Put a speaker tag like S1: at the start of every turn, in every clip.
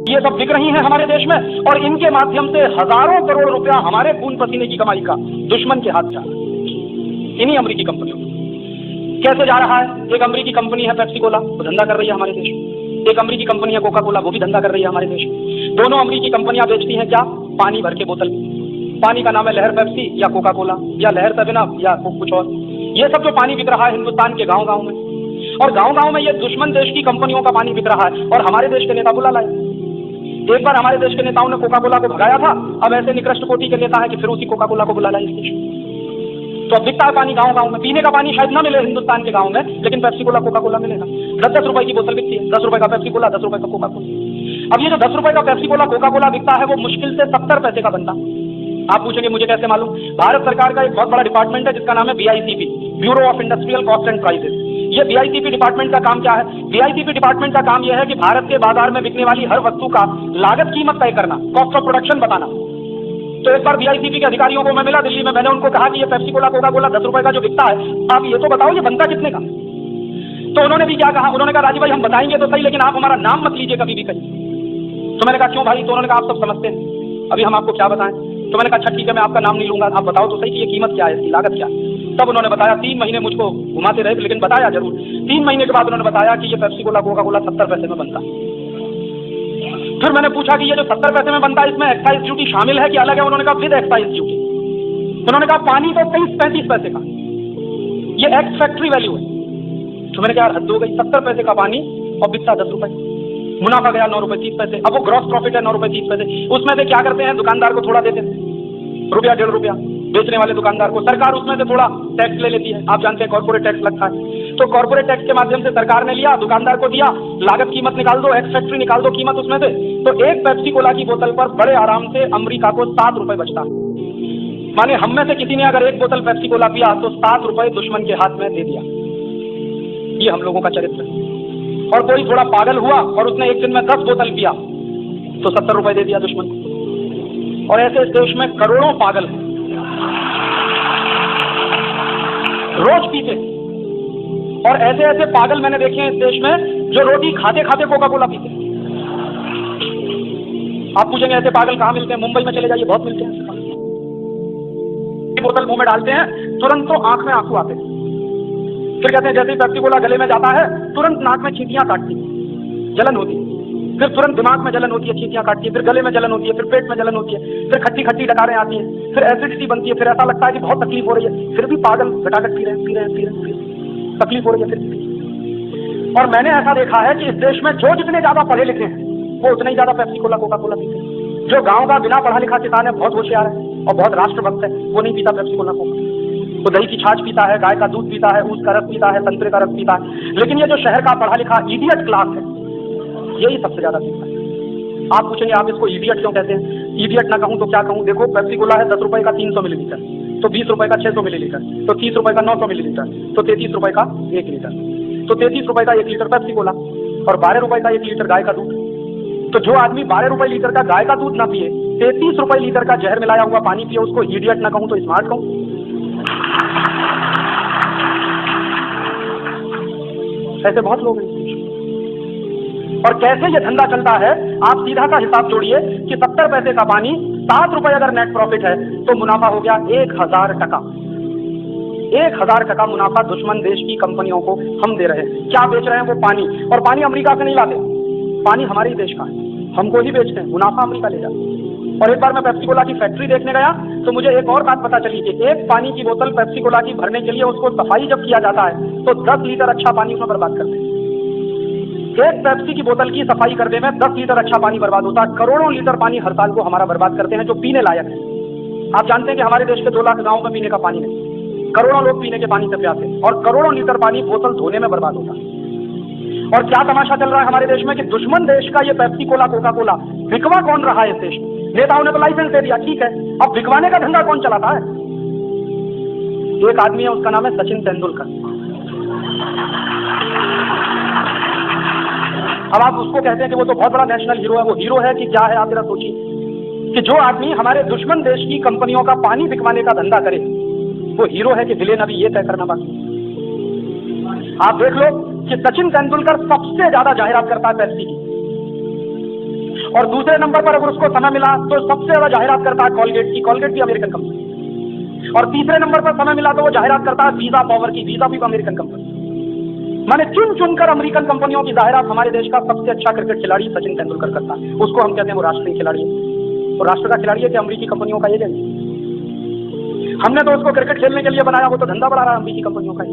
S1: ये सब बिक रही हैं हमारे देश में, और इनके माध्यम से हजारों करोड़ रुपया हमारे खून पसीने की कमाई का दुश्मन के हाथ जा रहा है, इन्हीं अमेरिकी कंपनियों। कैसे जा रहा है? एक अमेरिकी कंपनी है पेप्सी कोला, वो धंधा कर रही है हमारे देश में। एक अमेरिकी कंपनी है कोका कोला, वो भी धंधा कर रही है हमारे देश में। दोनों अमेरिकी कंपनियां बेचती हैं क्या? पानी भर के बोतल। पानी का नाम है लहर पेप्सी या कोका कोला या लहर 7 अप या कुछ और। ये सब जो पानी बिक रहा है हिंदुस्तान के गांव गांव में, और गांव गांव में ये दुश्मन देश की कंपनियों का पानी बिक रहा है, और हमारे देश के नेता बुला लाए। एक बार हमारे देश के नेताओं ने कोका कोला को भगाया था, अब ऐसे निकृष्ट कोटि के नेता है कि फिर उसी कोका कोला को बुला लाए इस देश में। तो अब बिकता है पानी गांव गांव में। पीने का पानी शायद ना मिले हिंदुस्तान के गांव में, लेकिन पेप्सी कोला कोका कोला मिलेगा। 10-10 रुपए की बोतल बिकती है, 10 रुपए का पेप्सी कोला, 10 रुपए का कोका कोला। अब ये जो 10 रुपए का पेप्सी कोला कोका कोला बिकता है वो मुश्किल से 70 पैसे का बनता। आप पूछेंगे मुझे कैसे मालूम? भारत सरकार का एक बहुत बड़ा डिपार्टमेंट है जिसका नाम है BICP, bureau of industrial cost and prices. ये BICP डिपार्टमेंट का काम क्या है? BICP डिपार्टमेंट का काम यह है कि भारत के बाजार में बिकने वाली हर वस्तु का लागत कीमत तय करना, कॉस्ट ऑफ प्रोडक्शन बताना। तो एक बार BICP के अधिकारियों को मैं मिला दिल्ली में, मैंने उनको कहा कि ये पेप्सी कोला कोका कोला 10 रुपए का जो बिकता है, आप ये तो बताओ ये बनता कितने का? तो उन्होंने भी क्या कहा? उन्होंने कहा राजीव भाई हम बताएंगे तो सही, लेकिन आप हमारा नाम मत लीजिए कभी भी कहीं। तो मैंने कहा क्यों भाई? तो उन्होंने कहा आप सब समझते हैं, अभी हम आपको क्या बताएं? तो मैंने कहा अच्छा ठीक है, मैं आपका नाम नहीं लूंगा, आप बताओ तो सही कि ये कीमत क्या है, इसकी लागत क्या है। तब उन्होंने बताया, 3 महीने मुझको घुमाते रहे लेकिन बताया जरूर। 3 महीने के बाद उन्होंने बताया कि ये पेप्सी कोला कोका कोला 70 पैसे में बनता। फिर मैंने पूछा कि ये जो 70 पैसे में बनता है इसमें एक्साइज ड्यूटी शामिल है कि अलग है? उन्होंने कहा विद एक्साइज ड्यूटी। उन्होंने कहा पानी तो 30-35 पैसे का, ये एक्स फैक्ट्री वैल्यू है। तो मैंने कहा हद हो गई, 70 पैसे का पानी और बिकता 10 रुपए, मुनाफा गया 9 रुपए 30 पैसे। अब वो ग्रॉस प्रॉफिट है 9 रुपए 30 पैसे, उसमें से क्या करते हैं? दुकानदार को थोड़ा देते हैं, रुपया 1.5 रुपया बेचने वाले दुकानदार को। सरकार उसमें से थोड़ा टैक्स ले लेती है, आप जानते हैं कॉर्पोरेट टैक्स लगता है। तो कॉर्पोरेट टैक्स के माध्यम से सरकार ने लिया, दुकानदार को दिया, लागत कीमत निकाल दो, एक्स फैक्ट्री निकाल दो कीमत उसमें से। तो एक पेप्सी कोला की बोतल पर बड़े आराम से अमेरिका को 7 रुपए बचता। माने हम में से किसी ने अगर एक बोतल पेप्सी कोला पिया तो 7 रुपए दुश्मन के हाथ में दे दिया। ये हम लोगों का चरित्र है। और कोई थोड़ा पागल हुआ और उसने एक दिन में 10 बोतल पिया तो 70 रुपए दे दिया दुश्मन को। और ऐसे इस देश में करोड़ों पागल हैं, रोज पीते। और ऐसे ऐसे पागल मैंने देखे हैं इस देश में जो रोटी खाते खाते कोका कोला पीते। आप पूछेंगे ऐसे पागल कहां मिलते हैं? मुंबई में चले जाइए, बहुत मिलते हैं। बोतल मुंह में डालते हैं, तुरंत तो आंख में आंसू आते हैं। फिर कहते हैं जैसे ही पेप्सी कोला गले में जाता है तुरंत नाक में चींटियां काटती, जलन होती, फिर तुरंत दिमाग में जलन होती है, चींटियां काटती है, फिर गले में जलन होती है, फिर पेट में जलन होती है, फिर खट्टी खट्टी डकारें आती हैं, फिर एसिडिटी बनती है, फिर ऐसा लगता है कि बहुत तकलीफ हो रही है, फिर भी पागल घटाघट पी रहे हैं, तकलीफ हो रही है फिर। और मैंने ऐसा देखा है कि इस देश में जो जितने ज्यादा पढ़े लिखे हैं वो उतने ही ज्यादा पेप्सी कोला कोका कोला पीते हैं। जो गांव का बिना पढ़ा लिखा किसान है, बहुत होशियार है और बहुत राष्ट्रभक्त है, वो नहीं पीता पेप्सी कोला कोका। वो दही की छाछ पीता है, गाय का दूध पीता है, ऊस का रस पीता है, संतरे का रस पीता है। लेकिन ये जो शहर का पढ़ा लिखा इडियट क्लास है, यही सबसे ज्यादा पीता है। आप पूछेंगे आप इसको इडियट क्यों कहते हैं? इडियट ना कहूं तो क्या कहूं? देखो पेप्सी कोला है 10 रुपए का 300 मिलीलीटर, तो 20 रुपए का 600 मिलीलीटर, तो 30 रुपए का 900 मिलीलीटर, तो 33 रुपए का 1 लीटर, तो 33 रुपए का 1 लीटर पेप्सी कोला और 12 रुपए का 1 लीटर गाय का दूध। तो जो आदमी 12 रुपए लीटर का गाय का दूध ना पिए, 33 रुपए लीटर का जहर मिलाया हुआ पानी पिए, उसको इडियट ना कहूं तो स्मार्ट कहूं? ऐसे बहुत लोग हैं। और कैसे ये धंधा चलता है, आप सीधा का हिसाब जोड़िए कि 70 पैसे का पानी, 7 रुपए अगर नेट प्रॉफिट है तो मुनाफा हो गया 1000 टका। 1000 टका मुनाफा दुश्मन देश की कंपनियों को हम दे रहे हैं। क्या बेच रहे हैं? वो पानी। और पानी अमेरिका से नहीं लाते, पानी हमारे ही देश का है, हमको ही बेचते हैं, मुनाफा अमेरिका ले जाते हैं। और एक बार मैं पेप्सी कोला की फैक्ट्री देखने गया तो मुझे एक और बात पता चली कि एक पानी की बोतल पेप्सी कोला की भरने के लिए उसको सफाई जब किया जाता है तो 10 लीटर अच्छा पानी उसमें बर्बाद करते हैं। एक पेप्सी की बोतल की सफाई करने में 10 लीटर अच्छा पानी बर्बाद होता है। करोड़ों लीटर पानी हर साल को हमारा बर्बाद करते हैं जो पीने लायक है। आप जानते हैं कि हमारे देश के 2 लाख गांव में पीने का पानी नहीं, करोड़ों लोग पीने के पानी से प्यासे, और करोड़ों लीटर पानी बोतल धोने में बर्बाद होता है। और क्या तमाशा चल रहा है हमारे देश में कि दुश्मन देश का ये पेप्सी कोला कोका कोला बिकवा कौन रहा है इस देश में? नेताओं ने तो लाइसेंस दे दिया, ठीक है, अब बिकवाने का धंधा कौन चलाता है? एक आदमी है, उसका नाम है सचिन तेंदुलकर। अब आप उसको कहते हैं कि वो तो बहुत बड़ा नेशनल हीरो है, वो हीरो है कि क्या है? आप जरा सोचिए कि जो आदमी हमारे दुश्मन देश की कंपनियों का पानी बिकवाने का धंधा करे वो हीरो है कि विलेन, अभी ये तय करना बाकी। आप देख लो कि सचिन तेंदुलकर सबसे ज्यादा जाहिरात करता है पेप्सी की, और दूसरे नंबर पर अगर उसको समय मिला तो सबसे ज्यादा जाहिरात करता है कॉलगेट की, कॉलगेट भी अमेरिकन कंपनी। और तीसरे नंबर पर समय मिला तो वो जाहिरात करता है वीजा पावर की, वीजा भी अमेरिकन कंपनी। मैंने चुन चुनकर अमेरिकन कंपनियों की जाहिरात हमारे देश का सबसे अच्छा क्रिकेट खिलाड़ी सचिन तेंदुलकर करता है। उसको हम कहते हैं वो राष्ट्रीय खिलाड़ी है। तो राष्ट्र का खिलाड़ी है कि अमेरिकी कंपनियों का एजेंट? हमने तो उसको क्रिकेट खेलने के लिए बनाया, वो तो धंधा बढ़ा रहा है अमेरिकी कंपनियों का।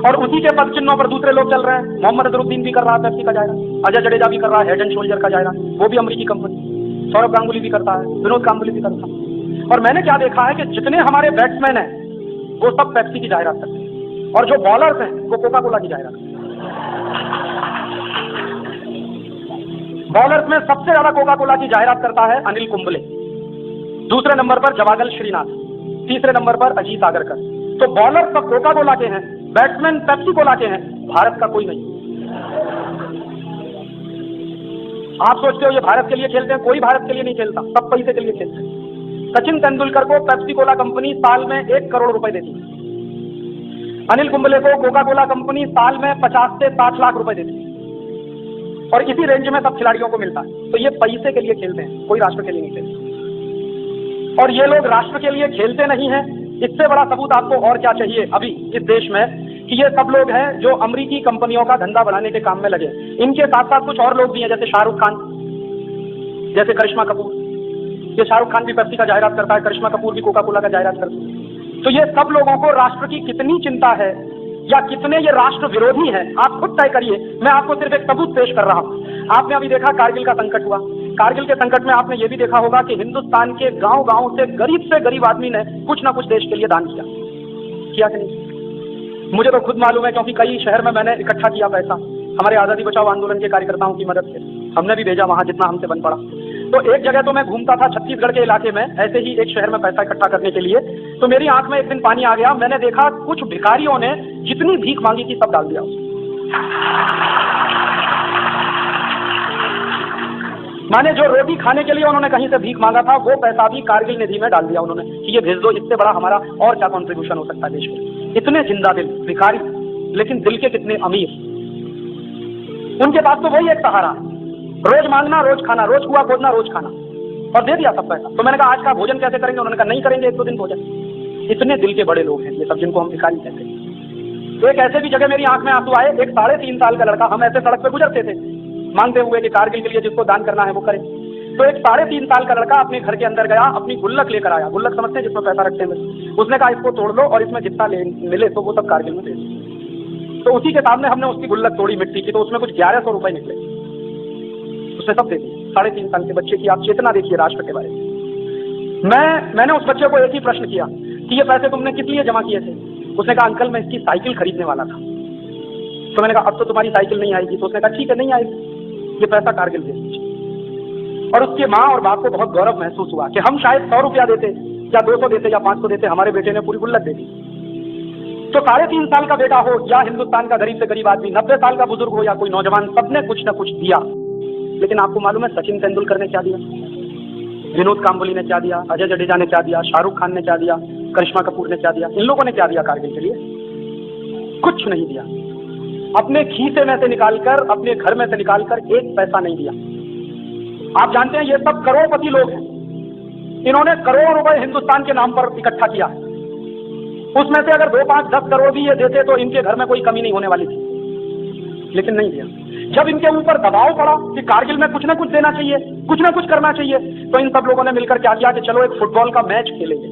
S1: और उसी के पद चिन्हों पर दूसरे लोग चल रहे हैं। मोहम्मद अजहरुद्दीन भी कर रहा है पेप्सी का जाहिरात, अजय जडेजा भी कर रहा है हेड एंड शोल्डर का जाहिरात, वो भी अमेरिकी कंपनी। सौरभ गांगुली भी करता है, विनोद गांगुली भी करता है। और मैंने क्या देखा है कि जितने हमारे बैट्समैन हैं वो सब पेप्सी की जाहिरात करते हैं, और जो बॉलर्स हैं वो कोका कोला की जाहिरात करते हैं। बॉलर्स में सबसे ज्यादा कोका कोला की जाहिरात करता है अनिल कुंबले, दूसरे नंबर पर जवागल श्रीनाथ, तीसरे नंबर पर अजीत आगरकर। तो बॉलर सब कोका कोला के हैं, बैट्समैन पेप्सी कोला के हैं, भारत का कोई नहीं। आप सोचते हो ये भारत के लिए खेलते हैं? कोई भारत के लिए नहीं खेलता, सब पैसे के लिए खेलते हैं। सचिन तेंदुलकर को पेप्सी कोला कंपनी साल में 1 करोड़ रुपए देती है। अनिल कुंबले को कोका कोला कंपनी साल में 50 से 60 लाख रुपए देती है। और इसी रेंज में सब खिलाड़ियों को मिलता है। तो ये पैसे के लिए खेलते हैं, कोई राष्ट्र के लिए नहीं खेलते। और ये लोग राष्ट्र के लिए खेलते नहीं हैं, इससे बड़ा सबूत आपको और क्या चाहिए अभी इस देश में कि ये सब लोग हैं जो अमेरिकी कंपनियों का धंधा बढ़ाने के काम में लगे। इनके साथ साथ कुछ और लोग भी हैं, जैसे शाहरुख खान, जैसे करिश्मा कपूर। ये शाहरुख खान भी पेप्सी का जाहिरात करता है, करिश्मा कपूर भी कोका कोला का जाहिरात करती है। तो ये सब लोगों को राष्ट्र की कितनी चिंता है या कितने ये राष्ट्र विरोधी हैं, आप खुद तय करिए। मैं आपको सिर्फ एक सबूत पेश कर रहा हूं। आपने अभी देखा कारगिल का संकट हुआ। कारगिल के संकट में आपने ये भी देखा होगा कि हिंदुस्तान के गांव-गांव से गरीब आदमी ने कुछ ना कुछ देश के लिए दान किया कि नहीं? मुझे तो खुद मालूम है, क्योंकि कई शहर में मैंने इकट्ठा किया पैसा हमारे आजादी बचाओ आंदोलन के कार्यकर्ताओं की मदद से। हमने भी भेजा वहां जितना हमसे बन पड़ा। तो एक जगह तो मैं घूमता था छत्तीसगढ़ के इलाके में, ऐसे ही एक शहर में पैसा इकट्ठा करने के लिए। तो मेरी आंख में एक दिन पानी आ गया। मैंने देखा कुछ भिखारियों ने जितनी भीख मांगी थी सब डाल दिया उसमें। माने जो रोटी खाने के लिए उन्होंने कहीं से भीख मांगा था वो पैसा भी कारगिल निधि में डाल दिया उन्होंने कि ये भेज दो, इससे बड़ा हमारा और क्या कंट्रीब्यूशन हो सकता है देश में। इतने जिंदा दिल भिखारी, लेकिन दिल के कितने अमीर। उनके पास तो वही एक सहारा है, रोज मांगना रोज खाना, रोज कुआ खोदना रोज खाना, और दे दिया सब पैसा। तो मैंने कहा आज का भोजन कैसे करेंगे? उन्होंने कहा नहीं करेंगे 1-2 दिन भोजन। इतने दिल के बड़े लोग हैं ये सब, जिनको हम भिखारी कहते हैं। तो एक ऐसे भी जगह मेरी आंख में आंसू आए। एक 3.5 साल का लड़का, हम ऐसे सड़क पे गुजरते थे मांगते हुए कि कारगिल के लिए जिसको दान करना है वो करे। तो एक 3.5 साल का लड़का अपने घर के अंदर गया, अपनी गुल्लक लेकर आया। गुल्लक समझते हैं जिसमें पैसा रखते हैं? उसने कहा इसको तोड़ लो और इसमें जितना मिले तो वो सब कारगिल में दे दो। तो उसी के सामने हमने उसकी गुल्लक तोड़ी मिट्टी की, तो उसमें कुछ 1100 रुपए निकले। उसने सब दे दिए। 3.5 साल के बच्चे की आप चेतना देखिए राष्ट्र के बारे में। मैंने उस बच्चे को एक ही प्रश्न किया कि ये पैसे तुमने किस लिए जमा किए थे? उसने कहा अंकल मैं इसकी साइकिल खरीदने वाला था। तो मैंने कहा अब तो तुम्हारी साइकिल नहीं आएगी। तो उसने कहा ठीक है नहीं आएगी, ये पैसा कारगिल भेज दीजिए। और उसके माँ और बाप को बहुत गौरव महसूस हुआ कि हम शायद 100 रुपया देते या 200 देते या 500 देते, हमारे बेटे ने पूरी गुल्लक दे दी। तो 3.5 साल का बेटा हो या हिंदुस्तान का गरीब से गरीब आदमी, 90 साल का बुजुर्ग हो या कोई नौजवान, सबने कुछ न कुछ दिया। लेकिन आपको मालूम है सचिन तेंदुलकर ने क्या दिया, विनोद गांगुली ने क्या दिया, अजय जडेजा ने क्या दिया, शाहरुख खान ने क्या दिया, करिश्मा कपूर ने क्या दिया? इन लोगों ने क्या दिया कारगिल के लिए? कुछ नहीं दिया। अपने खीसे में से निकालकर, अपने घर में से निकालकर 1 पैसा नहीं दिया। आप जानते हैं ये सब करोड़पति लोग हैं। इन्होंने करोड़ों रुपए हिंदुस्तान के नाम पर इकट्ठा किया। उसमें से अगर 2, 5, 10 करोड़ भी ये देते तो इनके घर में कोई कमी नहीं होने वाली थी, लेकिन नहीं दिया। जब इनके ऊपर दबाव पड़ा कि कारगिल में कुछ ना कुछ देना चाहिए, कुछ ना कुछ करना चाहिए, तो इन सब लोगों ने मिलकर क्या किया कि चलो एक फुटबॉल का मैच खेलेंगे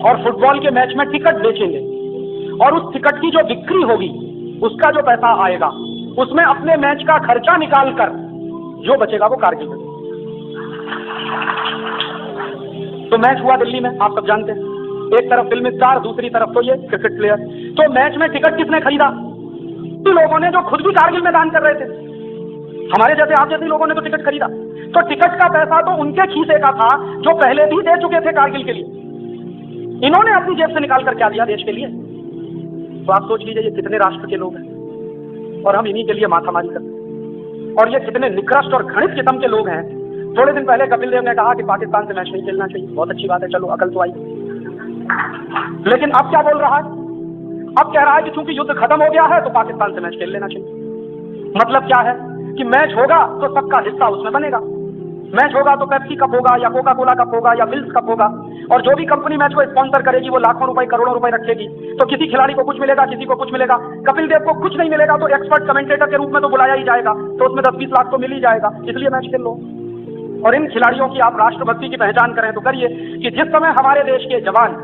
S1: और फुटबॉल के मैच में टिकट बेचेंगे, और उस टिकट की जो बिक्री होगी उसका जो पैसा आएगा उसमें अपने मैच का खर्चा निकालकर जो बचेगा वो कारगिल में। तो मैच हुआ दिल्ली में, आप सब जानते हैं। एक तरफ फिल्म स्टार, दूसरी तरफ तो ये क्रिकेट प्लेयर। तो मैच में टिकट किसने खरीदा? तो लोगों ने जो खुद भी कारगिल में दान कर रहे थे। हमारे जैसे आप जैसे लोगों ने तो टिकट खरीदा। तो टिकट का पैसा तो उनके खीसे का था जो पहले भी दे चुके थे कारगिल के लिए। इन्होंने अपनी जेब से निकाल कर क्या दिया देश के लिए? तो आप सोच लीजिए ये कितने राष्ट्र के लोग हैं और हम इन्हीं के लिए माथामारी करते हैं। और ये कितने निकृष्ट और घृणित किस्म के लोग हैं। थोड़े दिन पहले कपिल देव ने कहा कि पाकिस्तान से मैच नहीं खेलना चाहिए। बहुत अच्छी बात है, चलो अकल तो आई। लेकिन अब क्या बोल रहा है? अब कह रहा है कि चूंकि युद्ध खत्म हो गया है तो पाकिस्तान से मैच खेल लेना चाहिए। मतलब क्या है? कि मैच होगा तो सबका हिस्सा उसमें बनेगा। मैच होगा तो पेप्सी कप होगा या कोका कोला कप होगा या विल्स कप होगा, और जो भी कंपनी मैच को स्पॉन्सर करेगी वो लाखों रुपए करोड़ों रुपए रखेगी। तो किसी खिलाड़ी को कुछ मिलेगा, किसी को कुछ मिलेगा। कपिल देव को कुछ नहीं मिलेगा तो एक्सपर्ट कमेंटेटर के रूप में तो बुलाया ही जाएगा, तो उसमें 10-20 लाख तो मिल ही जाएगा, इसलिए मैच खेल लो। और इन खिलाड़ियों की आप राष्ट्रभक्ति की पहचान करें तो करिए कि जिस समय हमारे देश के जवान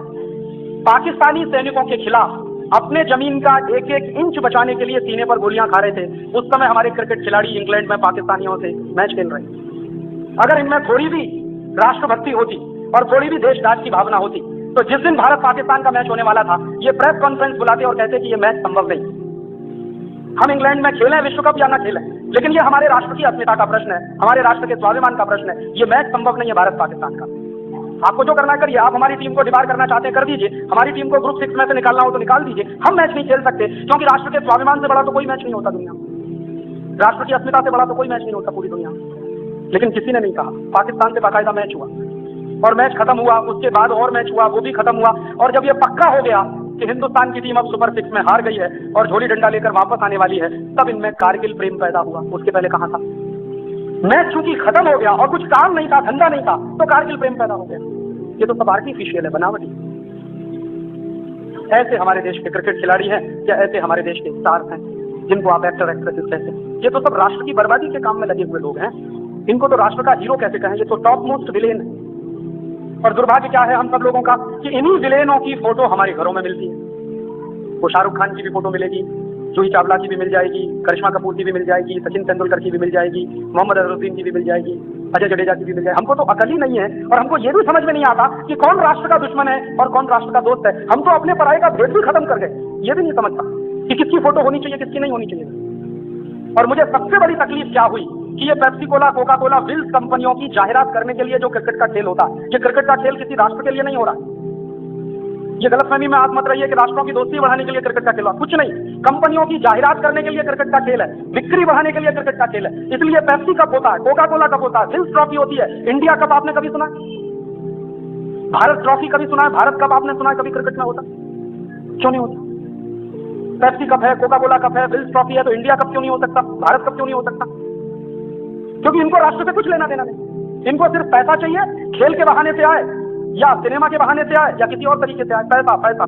S1: पाकिस्तानी सैनिकों के खिलाफ अपने जमीन का एक एक इंच बचाने के लिए सीने पर गोलियां खा रहे थे, उस समय हमारे क्रिकेट खिलाड़ी इंग्लैंड में पाकिस्तानियों से मैच खेल रहे। अगर इनमें थोड़ी भी राष्ट्रभक्ति होती और थोड़ी भी देशराज की भावना होती तो जिस दिन भारत पाकिस्तान का मैच होने वाला था ये प्रेस कॉन्फ्रेंस बुलाते और कहते कि ये मैच संभव नहीं, हम इंग्लैंड में खेलें विश्व कप या ना खेलें, लेकिन ये हमारे राष्ट्र की अस्मिता का प्रश्न है, हमारे राष्ट्र के स्वाभिमान का प्रश्न है, ये मैच संभव नहीं है भारत पाकिस्तान का। आपको जो करना करिए, आप हमारी टीम को डिबार करना चाहते हैं कर दीजिए, हमारी टीम को ग्रुप 6 में से निकालना हो तो निकाल दीजिए, हम मैच नहीं खेल सकते क्योंकि राष्ट्र के स्वाभिमान से बड़ा तो कोई मैच नहीं होता दुनिया में, राष्ट्र की अस्मिता से बड़ा तो कोई मैच नहीं होता पूरी दुनिया में। लेकिन किसी ने नहीं कहा। पाकिस्तान से बाकायदा मैच हुआ और मैच खत्म हुआ, उसके बाद और मैच हुआ, वो भी खत्म हुआ, और जब ये पक्का हो गया कि हिंदुस्तान की टीम अब सुपर 6 में हार गई है और झोली डंडा लेकर वापस आने वाली है, तब इनमें कारगिल प्रेम पैदा हुआ। उसके पहले कहां था? मैच चूंकि खत्म हो गया और कुछ काम नहीं था, धंधा नहीं था, तो कारगिल प्रेम पैदा हो गया। ये तो सब आर्टिफिशियल है, बनावटी। ऐसे हमारे देश के क्रिकेट खिलाड़ी हैं या ऐसे हमारे देश के स्टार्स हैं जिनको आप एक्टर एक्ट्रेसेस कहते हैं, ये तो सब राष्ट्र की बर्बादी के काम में लगे हुए लोग हैं। इनको तो राष्ट्र का हीरो कैसे कहें? ये तो टॉप मोस्ट विलेन है। और दुर्भाग्य क्या है हम सब लोगों का कि इन्हीं विलेनों की फोटो हमारे घरों में मिलती है। वो शाहरुख खान की भी फोटो मिलेगी, जूही चावला की भी मिल जाएगी, करिश्मा कपूर की भी मिल जाएगी, सचिन तेंदुलकर की भी मिल जाएगी, मोहम्मद अजहरुद्दीन की भी मिल जाएगी, अजय जडेजा की भी मिल जाएगी। हमको तो अकल ही नहीं है और हमको ये भी समझ में नहीं आता कि कौन राष्ट्र का दुश्मन है और कौन राष्ट्र का दोस्त है। हम तो अपने पराये का भेद भी खत्म कर गए, ये भी नहीं समझता कि किसकी फोटो होनी चाहिए किसकी नहीं होनी चाहिए। और मुझे सबसे बड़ी तकलीफ क्या हुई कि ये Pepsi Cola, Coca Cola, Wills कंपनियों की जाहिरात करने के लिए जो क्रिकेट का खेल होता है, ये क्रिकेट का खेल किसी राष्ट्र के लिए नहीं हो रहा। ये गलतफहमी में आप मत रहिए कि राष्ट्रों की दोस्ती बढ़ाने के लिए क्रिकेट का खेल हो, कुछ नहीं। कंपनियों की जाहिरात करने के लिए क्रिकेट का खेल है, बिक्री बढ़ाने के लिए क्रिकेट का खेल है। इसलिए पेप्सी कप होता है, कोका कोला कप होता है, विल्स ट्रॉफी होती है, इंडिया कप आपने कभी सुना? भारत ट्रॉफी कभी सुना है? भारत कप आपने सुना है कभी क्रिकेट में होता? क्यों नहीं होता? पेप्सी कप है, कोका कोला कप है, विल्स ट्रॉफी है, तो इंडिया कप क्यों नहीं हो सकता? भारत कप क्यों नहीं हो सकता? क्योंकि इनको राष्ट्र से कुछ लेना देना नहीं। इनको सिर्फ पैसा चाहिए, खेल के बहाने से आए या सिनेमा के बहाने से आए या किसी और तरीके से आए, पैसा पैसा।